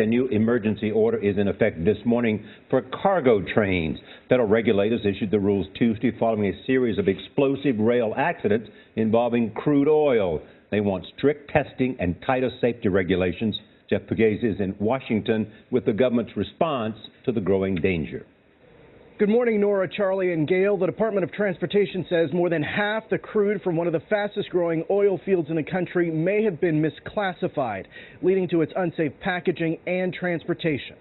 A new emergency order is in effect this morning for cargo trains. Federal regulators issued the rules Tuesday following a series of explosive rail accidents involving crude oil. They want strict testing and tighter safety regulations. Jeff Pugliese is in Washington with the government's response to the growing danger. Good morning, Nora, Charlie, and Gail. The Department of Transportation says more than half the crude from one of the fastest-growing oil fields in the country may have been misclassified, leading to its unsafe packaging and transportation.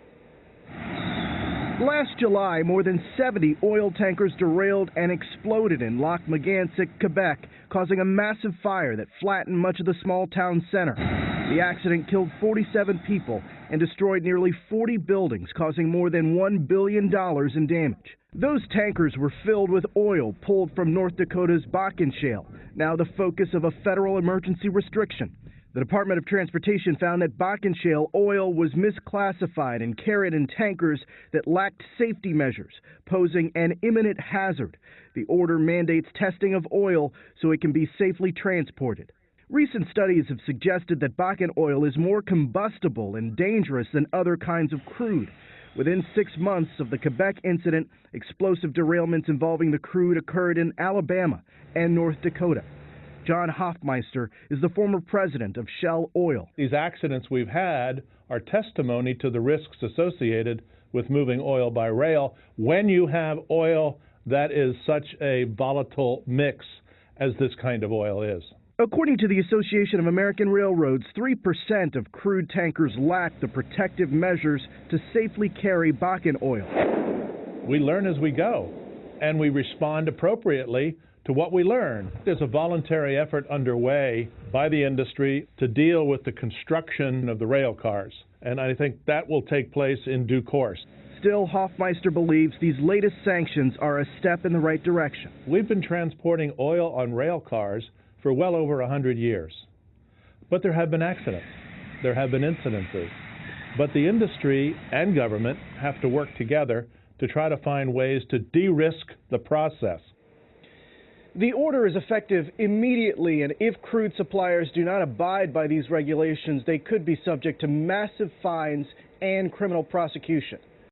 Last July, more than 70 oil tankers derailed and exploded in Lac Mégantic, Quebec, causing a massive fire that flattened much of the small town center. The accident killed 47 people and destroyed nearly 40 buildings, causing more than $1 billion in damage. Those tankers were filled with oil pulled from North Dakota's Bakken Shale, now the focus of a federal emergency restriction. The Department of Transportation found that Bakken Shale oil was misclassified and carried in tankers that lacked safety measures, posing an imminent hazard. The order mandates testing of oil so it can be safely transported. Recent studies have suggested that Bakken oil is more combustible and dangerous than other kinds of crude. Within 6 months of the Quebec incident, explosive derailments involving the crude occurred in Alabama and North Dakota. John Hofmeister is the former president of Shell Oil. These accidents we've had are testimony to the risks associated with moving oil by rail when you have oil that is such a volatile mix as this kind of oil is. According to the Association of American Railroads, 3% of crude tankers lack the protective measures to safely carry Bakken oil. We learn as we go, and we respond appropriately to what we learn. There's a voluntary effort underway by the industry to deal with the construction of the rail cars, and I think that will take place in due course. Still, Hofmeister believes these latest sanctions are a step in the right direction. We've been transporting oil on rail cars for well over 100 years. But there have been accidents. There have been incidences. But the industry and government have to work together to try to find ways to de-risk the process. The order is effective immediately, and if crude suppliers do not abide by these regulations, they could be subject to massive fines and criminal prosecution.